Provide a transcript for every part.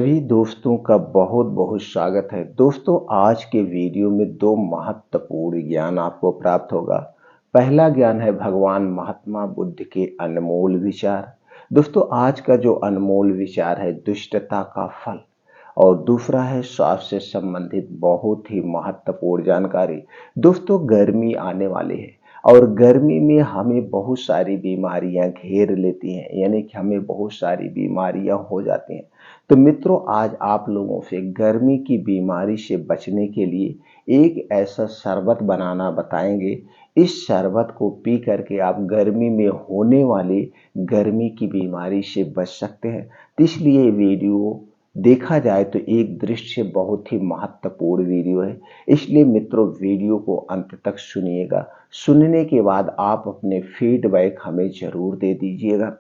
सभी दोस्तों का बहुत बहुत स्वागत है। दोस्तों, आज के वीडियो में दो महत्वपूर्ण ज्ञान आपको प्राप्त होगा। पहला ज्ञान है भगवान महात्मा बुद्ध के अनमोल विचार। दोस्तों, आज का जो अनमोल विचार है दुष्टता का फल, और दूसरा है स्वास्थ्य से संबंधित बहुत ही महत्वपूर्ण जानकारी। दोस्तों, गर्मी आने वाली है और गर्मी में हमें बहुत सारी बीमारियां घेर लेती हैं, यानी कि हमें बहुत सारी बीमारियां हो जाती हैं। तो मित्रों, आज आप लोगों से गर्मी की बीमारी से बचने के लिए एक ऐसा शरबत बनाना बताएंगे। इस शरबत को पी करके आप गर्मी में होने वाली गर्मी की बीमारी से बच सकते हैं। तो इसलिए वीडियो देखा जाए तो एक दृश्य बहुत ही महत्वपूर्ण वीडियो है। इसलिए मित्रों, वीडियो को अंत तक सुनिएगा। सुनने के बाद आप अपने फीडबैक हमें जरूर दे दीजिएगा।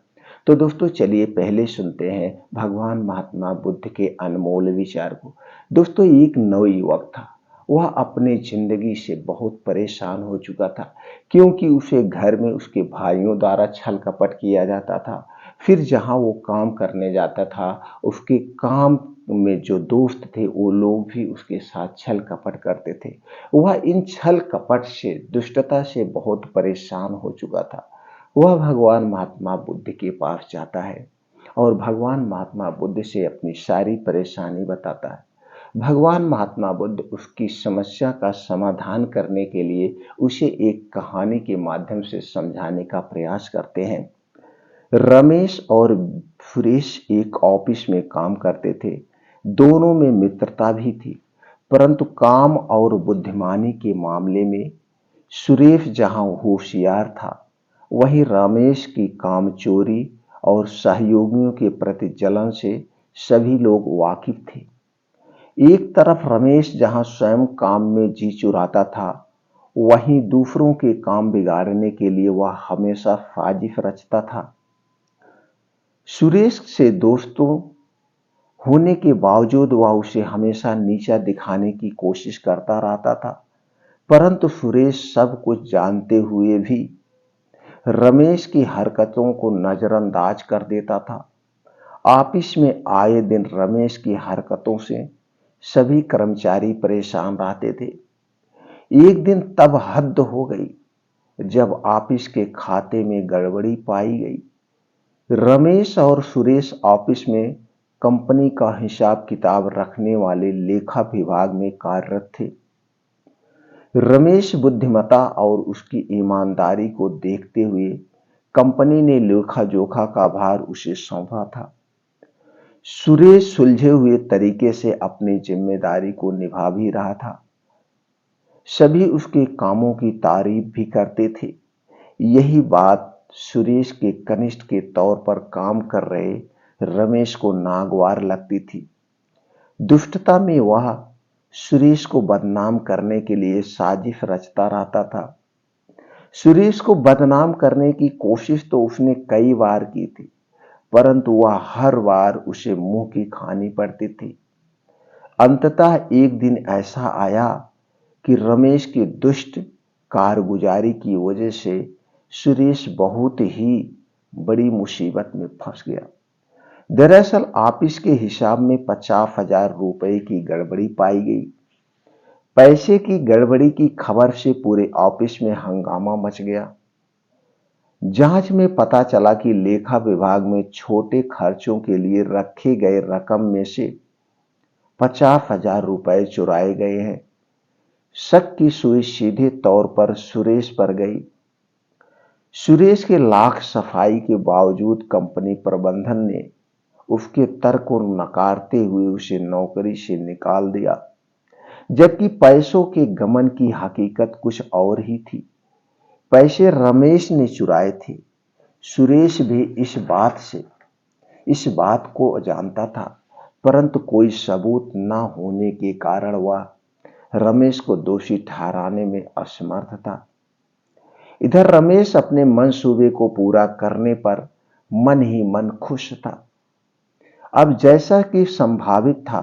तो दोस्तों, चलिए पहले सुनते हैं भगवान महात्मा बुद्ध के अनमोल विचार को। दोस्तों, एक नवयुवक था। वह अपने जिंदगी से बहुत परेशान हो चुका था, क्योंकि उसे घर में उसके भाइयों द्वारा छल कपट किया जाता था। फिर जहां वो काम करने जाता था, उसके काम में जो दोस्त थे वो लोग भी उसके साथ छल कपट करते थे। वह इन छल कपट से, दुष्टता से बहुत परेशान हो चुका था। वह भगवान महात्मा बुद्ध के पास जाता है और भगवान महात्मा बुद्ध से अपनी सारी परेशानी बताता है। भगवान महात्मा बुद्ध उसकी समस्या का समाधान करने के लिए उसे एक कहानी के माध्यम से समझाने का प्रयास करते हैं। रमेश और सुरेश एक ऑफिस में काम करते थे। दोनों में मित्रता भी थी, परंतु काम और बुद्धिमानी के मामले में सुरेश जहां होशियार था, वहीं रमेश की कामचोरी और सहयोगियों के प्रति जलन से सभी लोग वाकिफ थे। एक तरफ रमेश जहां स्वयं काम में जी चुराता था, वहीं दूसरों के काम बिगाड़ने के लिए वह हमेशा साजिश रचता था। सुरेश से दोस्तों होने के बावजूद वह उसे हमेशा नीचा दिखाने की कोशिश करता रहता था, परंतु सुरेश सब कुछ जानते हुए भी रमेश की हरकतों को नजरअंदाज कर देता था। ऑफिस में आए दिन रमेश की हरकतों से सभी कर्मचारी परेशान रहते थे। एक दिन तब हद हो गई जब ऑफिस के खाते में गड़बड़ी पाई गई। रमेश और सुरेश ऑफिस में कंपनी का हिसाब किताब रखने वाले लेखा विभाग में कार्यरत थे। रमेश बुद्धिमत्ता और उसकी ईमानदारी को देखते हुए कंपनी ने लेखा जोखा का भार उसे सौंपा था। सुरेश सुलझे हुए तरीके से अपनी जिम्मेदारी को निभा भी रहा था। सभी उसके कामों की तारीफ भी करते थे। यही बात सुरेश के कनिष्ठ के तौर पर काम कर रहे रमेश को नागवार लगती थी। दुष्टता में वह सुरेश को बदनाम करने के लिए साजिश रचता रहता था। सुरेश को बदनाम करने की कोशिश तो उसने कई बार की थी, परंतु वह हर बार उसे मुंह की खानी पड़ती थी। अंततः एक दिन ऐसा आया कि रमेश की दुष्ट कारगुजारी की वजह से सुरेश बहुत ही बड़ी मुसीबत में फंस गया। दरअसल ऑफिस के हिसाब में 50,000 रुपए की गड़बड़ी पाई गई। पैसे की गड़बड़ी की खबर से पूरे ऑफिस में हंगामा मच गया। जांच में पता चला कि लेखा विभाग में छोटे खर्चों के लिए रखे गए रकम में से 50,000 रुपए चुराए गए हैं। शक की सुई सीधे तौर पर सुरेश पर गई। सुरेश के लाख सफाई के बावजूद कंपनी प्रबंधन ने उसके तर्क को नकारते हुए उसे नौकरी से निकाल दिया, जबकि पैसों के गमन की हकीकत कुछ और ही थी। पैसे रमेश ने चुराए थे। सुरेश भी इस बात को जानता था, परंतु कोई सबूत न होने के कारण वह रमेश को दोषी ठहराने में असमर्थ था। इधर रमेश अपने मंसूबे को पूरा करने पर मन ही मन खुश था। अब जैसा कि संभावित था,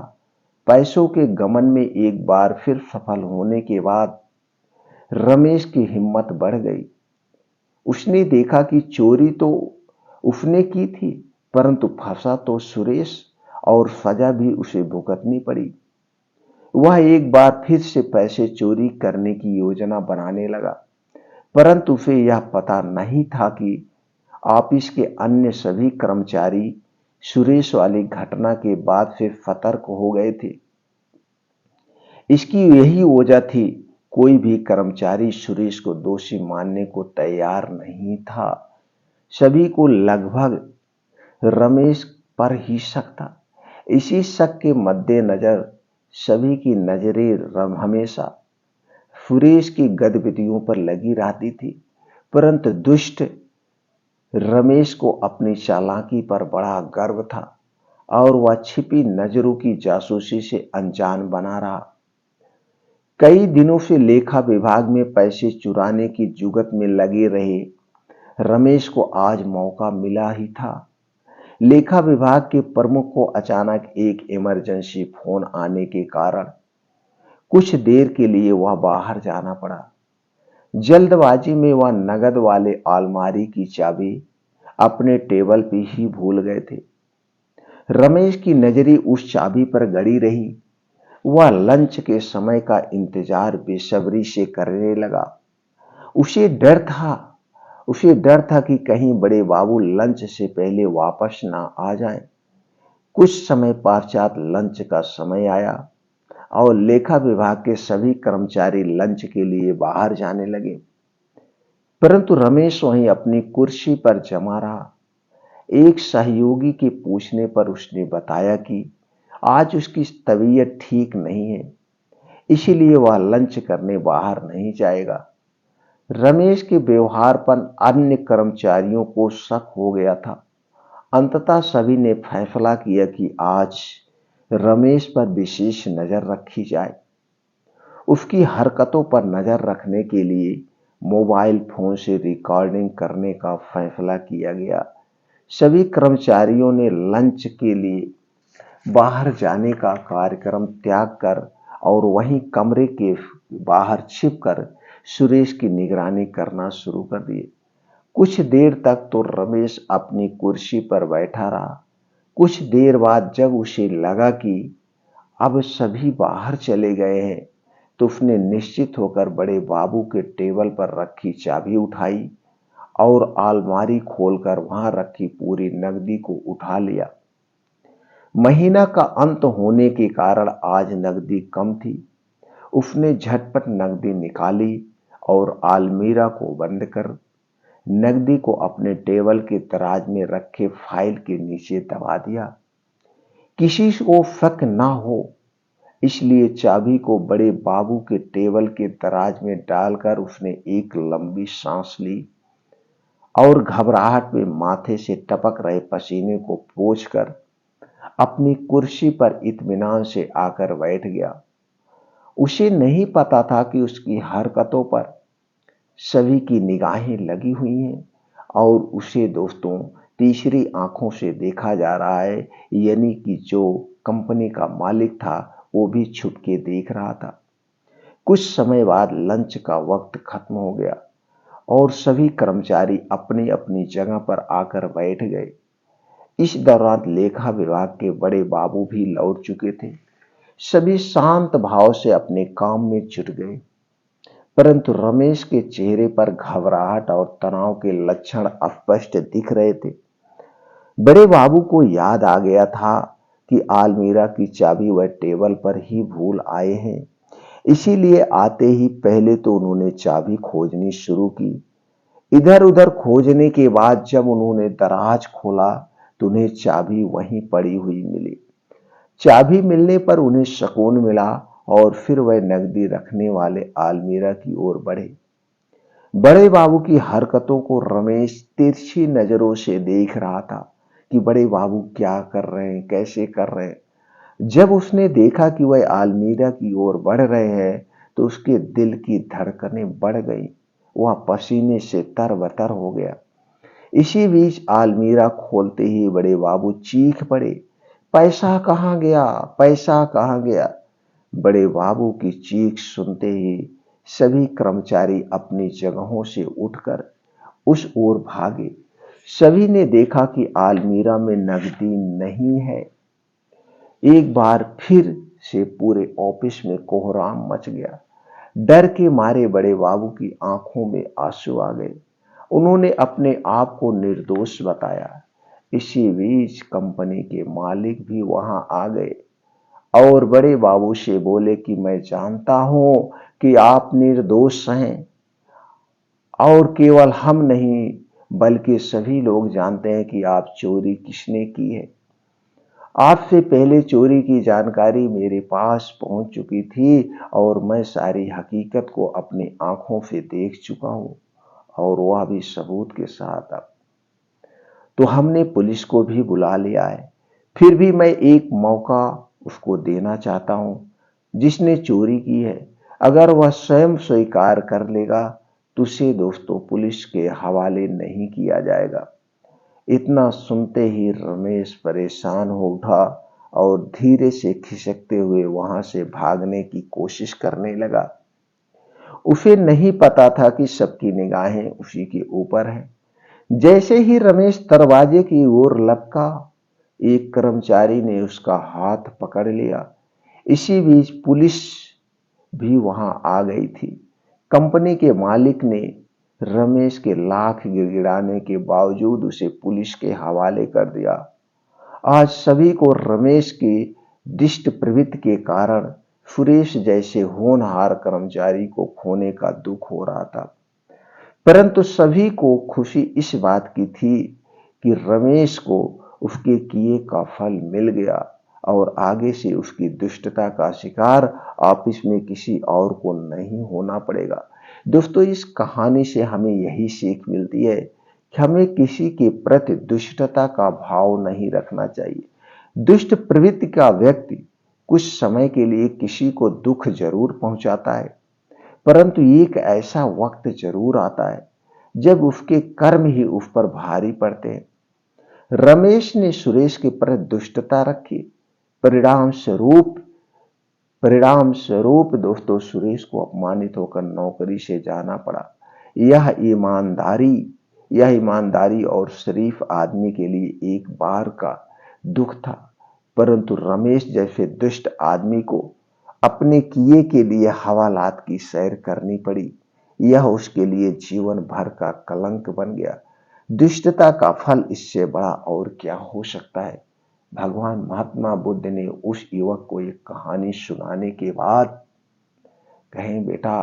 पैसों के गमन में एक बार फिर सफल होने के बाद रमेश की हिम्मत बढ़ गई। उसने देखा कि चोरी तो उसने की थी, परंतु फंसा तो सुरेश और सजा भी उसे भुगतनी पड़ी। वह एक बार फिर से पैसे चोरी करने की योजना बनाने लगा, परंतु उसे यह पता नहीं था कि ऑफिस के अन्य सभी कर्मचारी सुरेश वाली घटना के बाद से सतर्क हो गए थे। इसकी यही वजह थी, कोई भी कर्मचारी सुरेश को दोषी मानने को तैयार नहीं था। सभी को लगभग रमेश पर ही शक था। इसी शक के मद्देनजर सभी की नजरें हमेशा सुरेश की गतिविधियों पर लगी रहती थी, परंतु दुष्ट रमेश को अपनी चालाकी पर बड़ा गर्व था और वह छिपी नजरों की जासूसी से अनजान बना रहा। कई दिनों से लेखा विभाग में पैसे चुराने की जुगत में लगे रहे रमेश को आज मौका मिला ही था। लेखा विभाग के प्रमुख को अचानक एक इमरजेंसी फोन आने के कारण कुछ देर के लिए वह बाहर जाना पड़ा। जल्दबाजी में वह नगद वाले अलमारी की चाबी अपने टेबल पे ही भूल गए थे। रमेश की नजरें उस चाबी पर गड़ी रही। वह लंच के समय का इंतजार बेसब्री से करने लगा। उसे डर था कि कहीं बड़े बाबू लंच से पहले वापस ना आ जाएं। कुछ समय पश्चात लंच का समय आया और लेखा विभाग के सभी कर्मचारी लंच के लिए बाहर जाने लगे, परंतु रमेश वहीं अपनी कुर्सी पर जमा रहा। एक सहयोगी के पूछने पर उसने बताया कि आज उसकी तबीयत ठीक नहीं है, इसीलिए वह लंच करने बाहर नहीं जाएगा। रमेश के व्यवहार पर अन्य कर्मचारियों को शक हो गया था। अंततः सभी ने फैसला किया कि आज रमेश पर विशेष नजर रखी जाए। उसकी हरकतों पर नजर रखने के लिए मोबाइल फोन से रिकॉर्डिंग करने का फैसला किया गया। सभी कर्मचारियों ने लंच के लिए बाहर जाने का कार्यक्रम त्याग कर और वहीं कमरे के बाहर छिपकर सुरेश की निगरानी करना शुरू कर दिए। कुछ देर तक तो रमेश अपनी कुर्सी पर बैठा रहा। कुछ देर बाद जब उसे लगा कि अब सभी बाहर चले गए हैं, तो उसने निश्चित होकर बड़े बाबू के टेबल पर रखी चाबी उठाई और अलमारी खोलकर वहां रखी पूरी नकदी को उठा लिया। महीना का अंत होने के कारण आज नकदी कम थी। उसने झटपट नकदी निकाली और अलमीरा को बंद कर नकदी को अपने टेबल के दराज में रखे फाइल के नीचे दबा दिया। किसी को शक ना हो इसलिए चाबी को बड़े बाबू के टेबल के दराज में डालकर उसने एक लंबी सांस ली और घबराहट में माथे से टपक रहे पसीने को पोंछकर अपनी कुर्सी पर इत्मीनान से आकर बैठ गया। उसे नहीं पता था कि उसकी हरकतों पर सभी की निगाहें लगी हुई हैं और उसे दोस्तों तीसरी आंखों से देखा जा रहा है, यानी कि जो कंपनी का मालिक था वो भी छुप के देख रहा था। कुछ समय बाद लंच का वक्त खत्म हो गया और सभी कर्मचारी अपनी अपनी जगह पर आकर बैठ गए। इस दौरान लेखा विभाग के बड़े बाबू भी लौट चुके थे। सभी शांत भाव से अपने काम में जुट गए, परंतु रमेश के चेहरे पर घबराहट और तनाव के लक्षण स्पष्ट दिख रहे थे। बड़े बाबू को याद आ गया था कि अलमीरा की चाबी वह टेबल पर ही भूल आए हैं, इसीलिए आते ही पहले तो उन्होंने चाबी खोजनी शुरू की। इधर उधर खोजने के बाद जब उन्होंने दराज खोला तो उन्हें चाबी वहीं पड़ी हुई मिली। चाबी मिलने पर उन्हें सुकून मिला और फिर वह नकदी रखने वाले अलमीरा की ओर बढ़े। बड़े बाबू की हरकतों को रमेश तिरछी नजरों से देख रहा था कि बड़े बाबू क्या कर रहे हैं, कैसे कर रहे हैं। जब उसने देखा कि वह अलमीरा की ओर बढ़ रहे हैं तो उसके दिल की धड़कनें बढ़ गई। वह पसीने से तरबतर हो गया। इसी बीच अलमीरा खोलते ही बड़े बाबू चीख पड़े, पैसा कहाँ गया, पैसा कहाँ गया। बड़े बाबू की चीख सुनते ही सभी कर्मचारी अपनी जगहों से उठकर उस ओर भागे। सभी ने देखा कि अलमीरा में नकदी नहीं है। एक बार फिर से पूरे ऑफिस में कोहराम मच गया। डर के मारे बड़े बाबू की आंखों में आंसू आ गए। उन्होंने अपने आप को निर्दोष बताया। इसी बीच कंपनी के मालिक भी वहां आ गए और बड़े बाबू से बोले कि मैं जानता हूं कि आप निर्दोष हैं और केवल हम नहीं बल्कि सभी लोग जानते हैं कि आप चोरी किसने की है। आपसे पहले चोरी की जानकारी मेरे पास पहुंच चुकी थी और मैं सारी हकीकत को अपनी आंखों से देख चुका हूं और वह भी सबूत के साथ। अब तो हमने पुलिस को भी बुला लिया है। फिर भी मैं एक मौका उसको देना चाहता हूं जिसने चोरी की है। अगर वह स्वयं स्वीकार कर लेगा तो उसे दोस्तों पुलिस के हवाले नहीं किया जाएगा। इतना सुनते ही रमेश परेशान हो उठा और धीरे से खिसकते हुए वहां से भागने की कोशिश करने लगा। उसे नहीं पता था कि सबकी निगाहें उसी के ऊपर हैं। जैसे ही रमेश दरवाजे की ओर लपका, एक कर्मचारी ने उसका हाथ पकड़ लिया। इसी बीच पुलिस भी वहां आ गई थी। कंपनी के मालिक ने रमेश के लाख गिड़गिड़ाने के बावजूद उसे पुलिस के हवाले कर दिया। आज सभी को रमेश की दिष्ट प्रवृत्ति के कारण सुरेश जैसे होनहार कर्मचारी को खोने का दुख हो रहा था। परंतु सभी को खुशी इस बात की थी कि रमेश को उसके किए का फल मिल गया और आगे से उसकी दुष्टता का शिकार ऑफिस में किसी और को नहीं होना पड़ेगा। दोस्तों, इस कहानी से हमें यही सीख मिलती है कि हमें किसी के प्रति दुष्टता का भाव नहीं रखना चाहिए। दुष्ट प्रवृत्ति का व्यक्ति कुछ समय के लिए किसी को दुख जरूर पहुंचाता है, परंतु एक ऐसा वक्त जरूर आता है जब उसके कर्म ही उस पर भारी पड़ते हैं। रमेश ने सुरेश के प्रति दुष्टता रखी। परिणाम स्वरूप परिणाम स्वरूप दोस्तों सुरेश को अपमानित होकर नौकरी से जाना पड़ा। यह ईमानदारी यह ईमानदारी और शरीफ आदमी के लिए एक बार का दुख था, परंतु रमेश जैसे दुष्ट आदमी को अपने किए के लिए हवालात की सैर करनी पड़ी। यह उसके लिए जीवन भर का कलंक बन गया। दुष्टता का फल इससे बड़ा और क्या हो सकता है। भगवान महात्मा बुद्ध ने उस युवक को एक कहानी सुनाने के बाद कहें, बेटा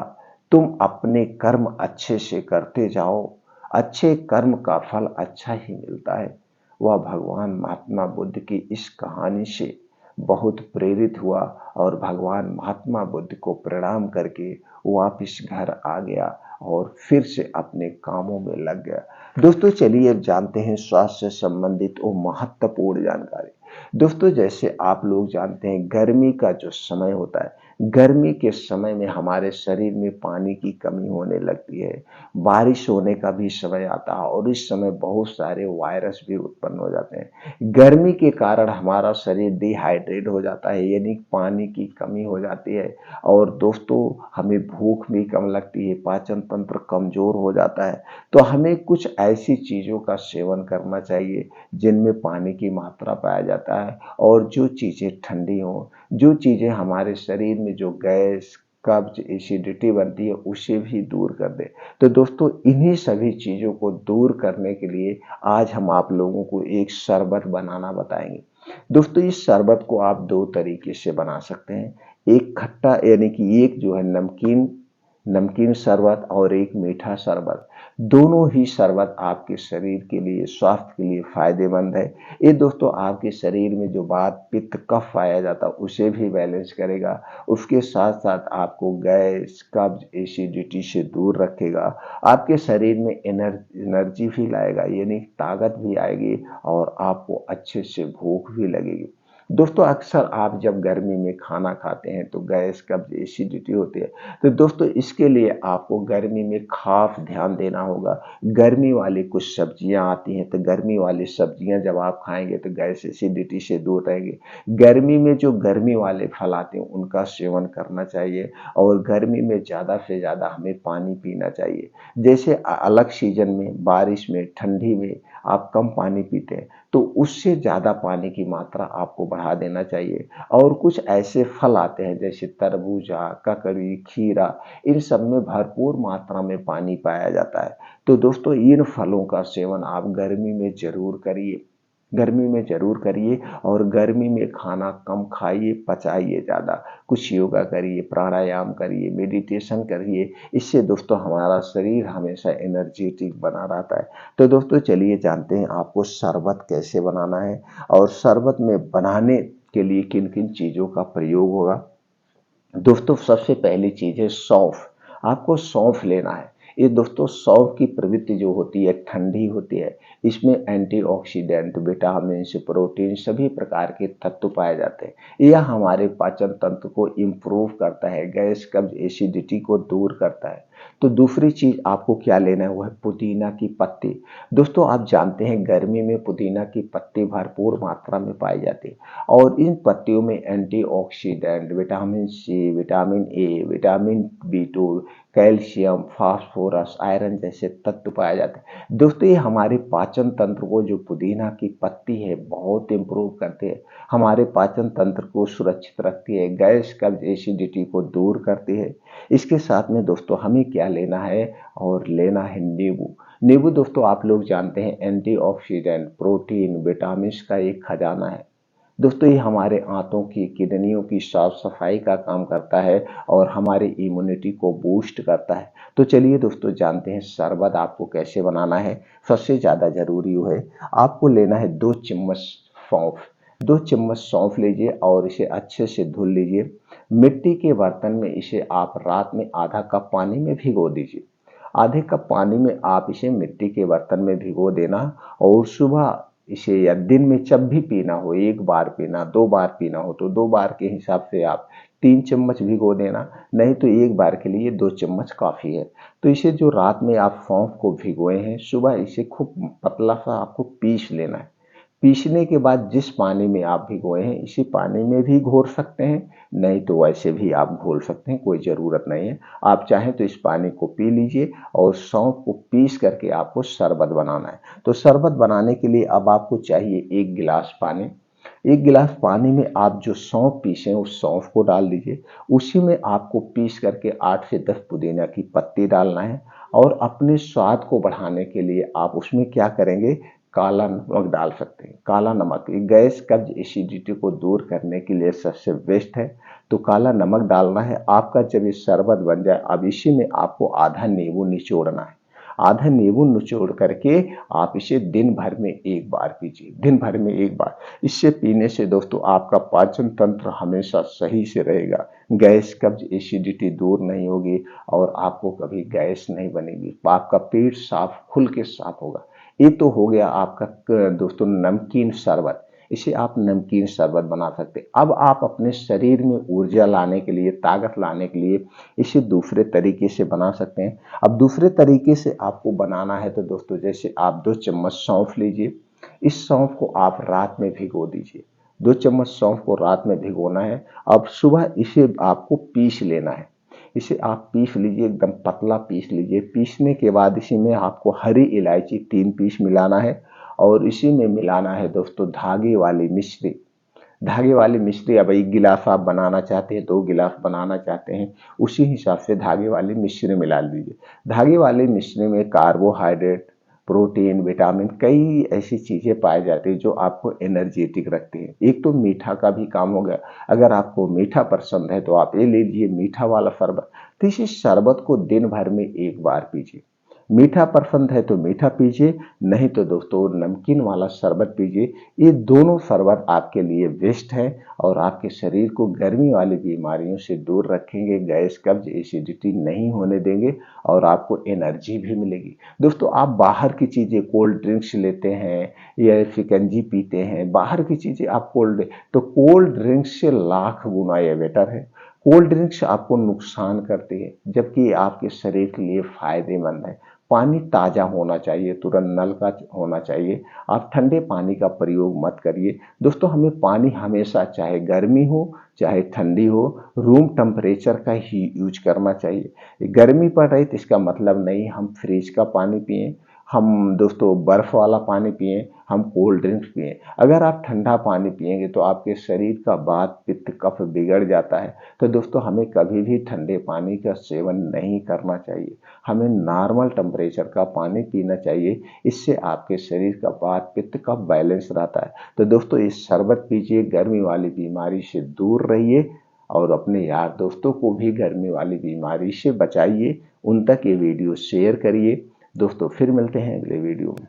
तुम अपने कर्म अच्छे से करते जाओ, अच्छे कर्म का फल अच्छा ही मिलता है। वह भगवान महात्मा बुद्ध की इस कहानी से बहुत प्रेरित हुआ और भगवान महात्मा बुद्ध को प्रणाम करके वापिस घर आ गया और फिर से अपने कामों में लग गया। दोस्तों, चलिए अब जानते हैं स्वास्थ्य से संबंधित वो महत्वपूर्ण जानकारी। दोस्तों, जैसे आप लोग जानते हैं गर्मी का जो समय होता है, गर्मी के समय में हमारे शरीर में पानी की कमी होने लगती है। बारिश होने का भी समय आता है और इस समय बहुत सारे वायरस भी उत्पन्न हो जाते हैं। गर्मी के कारण हमारा शरीर डिहाइड्रेट हो जाता है, यानी पानी की कमी हो जाती है और दोस्तों हमें भूख भी कम लगती है, पाचन तंत्र कमजोर हो जाता है। तो हमें कुछ ऐसी चीजों का सेवन करना चाहिए जिनमें पानी की मात्रा पाया जाता है और जो चीजें ठंडी हो, जो चीजें हमारे शरीर में जो गैस कब्ज एसिडिटी बनती है उसे भी दूर कर दे। तो दोस्तों इन्हीं सभी चीजों को दूर करने के लिए आज हम आप लोगों को एक शरबत बनाना बताएंगे। दोस्तों इस शरबत को आप दो तरीके से बना सकते हैं। एक खट्टा यानी कि एक जो है नमकीन नमकीन शरबत और एक मीठा शरबत। दोनों ही शरबत आपके शरीर के लिए स्वास्थ्य के लिए फायदेमंद है। ये दोस्तों आपके शरीर में जो वात पित्त कफ पाया जाता है उसे भी बैलेंस करेगा। उसके साथ साथ आपको गैस कब्ज एसिडिटी से दूर रखेगा। आपके शरीर में एनर्जी भी लाएगा, यानी ताकत भी आएगी और आपको अच्छे से भूख भी लगेगी। दोस्तों अक्सर आप जब गर्मी में खाना खाते हैं तो गैस कब्ज एसिडिटी होती है। तो दोस्तों इसके लिए आपको गर्मी में खास ध्यान देना होगा। गर्मी वाली कुछ सब्जियां आती हैं, तो गर्मी वाली सब्जियां जब आप खाएंगे तो गैस एसिडिटी से दूर रहेंगे। गर्मी में जो गर्मी वाले फल आते हैं उनका सेवन करना चाहिए और गर्मी में ज़्यादा से ज़्यादा हमें पानी पीना चाहिए। जैसे अलग सीजन में बारिश में ठंडी में आप कम पानी पीते हैं तो उससे ज़्यादा पानी की मात्रा आपको बढ़ा देना चाहिए। और कुछ ऐसे फल आते हैं जैसे तरबूजा, ककड़ी, खीरा, इन सब में भरपूर मात्रा में पानी पाया जाता है। तो दोस्तों इन फलों का सेवन आप गर्मी में ज़रूर करिए, गर्मी में ज़रूर करिए। और गर्मी में खाना कम खाइए, पचाइए ज़्यादा। कुछ योगा करिए, प्राणायाम करिए, मेडिटेशन करिए। इससे दोस्तों हमारा शरीर हमेशा एनर्जेटिक बना रहता है। तो दोस्तों चलिए जानते हैं आपको शरबत कैसे बनाना है और शरबत में बनाने के लिए किन किन चीज़ों का प्रयोग होगा। दोस्तों सबसे पहली चीज़ है सौंफ। आपको सौंफ लेना है। ये दोस्तों सौंफ की प्रवृत्ति जो होती है ठंडी होती है। इसमें एंटीऑक्सीडेंट, विटामिन्स, प्रोटीन सभी प्रकार के तत्व पाए जाते हैं। यह हमारे पाचन तंत्र को इम्प्रूव करता है, गैस, कब्ज, एसिडिटी को दूर करता है। तो दूसरी चीज़ आपको क्या लेना है वो है पुदीना की पत्ती। दोस्तों आप जानते हैं गर्मी में पुदीना की पत्ती भरपूर मात्रा में पाई जाती है और इन पत्तियों में antioxidant, vitamin C, vitamin A, vitamin B two, calcium, phosphorus, iron जैसे तत्व पाए जाते हैं। दोस्तों ये हमारे पाचन तंत्र को, जो पुदीना की पत्ती है, बहुत इम्प्रूव करते हैं। हमारे पाचन तंत्र को सुरक्षित रखती है, गैस, कब्ज, एसिडिटी को दूर करती है। इसके साथ में दोस्तों हमें क्या लेना है और लेना है नींबू। नींबू दोस्तों आप लोग जानते हैं एंटीऑक्सीडेंट, प्रोटीन, विटामिन का एक खजाना है। दोस्तों ये हमारे आंतों की, किडनियों की साफ सफाई का काम करता है और हमारी इम्यूनिटी को बूस्ट करता है। तो चलिए दोस्तों जानते हैं शरबत आपको कैसे बनाना है। सबसे ज़्यादा ज़रूरी है आपको लेना है 2 चम्मच सौंफ। 2 चम्मच सौंफ लीजिए और इसे अच्छे से धुल लीजिए। मिट्टी के बर्तन में इसे आप रात में आधा कप पानी में भिगो दीजिए। आधे कप पानी में आप इसे मिट्टी के बर्तन में भिगो देना और सुबह इसे या दिन में जब भी पीना हो, 1 बार पीना, 2 बार पीना हो तो 2 बार के हिसाब से आप 3 चम्मच भिगो देना, नहीं तो 1 बार के लिए 2 चम्मच काफ़ी है। तो इसे जो रात में आप सौंफ को भिगोए हैं, सुबह इसे खूब पतला सा आपको पीस लेना है। पीसने के बाद जिस पानी में आप भिगोए हैं इसी पानी में भी घोल सकते हैं, नहीं तो वैसे भी आप घोल सकते हैं, कोई ज़रूरत नहीं है। आप चाहें तो इस पानी को पी लीजिए और सौंफ को पीस करके आपको शरबत बनाना है। तो शरबत बनाने के लिए अब आपको चाहिए 1 गिलास पानी। 1 गिलास पानी में आप जो सौंफ पीसे हैं उस सौंफ को डाल दीजिए। उसी में आपको पीस करके 8 से 10 पुदीना की पत्ती डालना है और अपने स्वाद को बढ़ाने के लिए आप उसमें क्या करेंगे, काला नमक डाल सकते हैं। काला नमक ये गैस, कब्ज, एसिडिटी को दूर करने के लिए सबसे बेस्ट है। तो काला नमक डालना है। आपका जब ये शरबत बन जाए अब इसी में आपको आधा नींबू निचोड़ना है। आधा नींबू निचोड़ करके आप इसे दिन भर में 1 बार पीजिए, दिन भर में 1 बार। इससे पीने से दोस्तों आपका पाचन तंत्र हमेशा सही से रहेगा, गैस, कब्ज, एसिडिटी दूर नहीं होगी और आपको कभी गैस नहीं बनेगी। आपका पेट साफ, खुल के साफ होगा। ये तो हो गया आपका दोस्तों नमकीन शरबत। इसे आप नमकीन शरबत बना सकते हैं। अब आप अपने शरीर में ऊर्जा लाने के लिए, ताकत लाने के लिए इसे दूसरे तरीके से बना सकते हैं। अब दूसरे तरीके से आपको बनाना है तो दोस्तों जैसे आप 2 चम्मच सौंफ लीजिए। इस सौंफ को आप रात में भिगो दीजिए। 2 चम्मच सौंफ को रात में भिगोना है। अब सुबह इसे आपको पीस लेना है। इसे आप पीस लीजिए, एकदम पतला पीस लीजिए। पीसने के बाद इसी में आपको हरी इलायची 3 पीस मिलाना है और इसी में मिलाना है दोस्तों धागे वाली मिश्री। धागे वाली मिश्री अब 1 गिलास आप बनाना चाहते हैं, 2 गिलास बनाना चाहते हैं, उसी हिसाब से धागे वाली मिश्री मिला लीजिए। धागे वाली मिश्री में कार्बोहाइड्रेट, प्रोटीन, विटामिन कई ऐसी चीज़ें पाई जाती हैं जो आपको एनर्जेटिक रखती हैं। एक तो मीठा का भी काम हो गया। अगर आपको मीठा पसंद है तो आप ये ले लीजिए मीठा वाला शरबत। तो इस शरबत को दिन भर में 1 बार पीजिए। मीठा पसंद है तो मीठा पीजिए, नहीं तो दोस्तों नमकीन वाला शरबत पीजिए। ये दोनों शरबत आपके लिए बेस्ट है और आपके शरीर को गर्मी वाली बीमारियों से दूर रखेंगे, गैस, कब्ज, एसिडिटी नहीं होने देंगे और आपको एनर्जी भी मिलेगी। दोस्तों आप बाहर की चीज़ें, कोल्ड ड्रिंक्स लेते हैं या शिकंजी पीते हैं, बाहर की चीज़ें आप तो कोल्ड ड्रिंक्स से लाख गुना ये बेटर है। कोल्ड ड्रिंक्स आपको नुकसान करती है जबकि आपके शरीर के लिए फायदेमंद है। पानी ताज़ा होना चाहिए, तुरंत नल का होना चाहिए। आप ठंडे पानी का प्रयोग मत करिए। दोस्तों हमें पानी हमेशा, चाहे गर्मी हो चाहे ठंडी हो, रूम टेम्परेचर का ही यूज करना चाहिए। गर्मी पड़ रही तो इसका मतलब नहीं हम फ्रिज का पानी पिएं हम दोस्तों बर्फ वाला पानी पिएं, हम कोल्ड ड्रिंक्स पिएं। अगर आप ठंडा पानी पिएंगे तो आपके शरीर का वात पित्त कफ बिगड़ जाता है। तो दोस्तों हमें कभी भी ठंडे पानी का सेवन नहीं करना चाहिए, हमें नॉर्मल टेम्परेचर का पानी पीना चाहिए। इससे आपके शरीर का वात पित्त का बैलेंस रहता है। तो दोस्तों इस शरबत पीजिए, गर्मी वाली बीमारी से दूर रहिए और अपने यार दोस्तों को भी गर्मी वाली बीमारी से बचाइए। उन तक ये वीडियो शेयर करिए। दोस्तों फिर मिलते हैं अगले वीडियो में।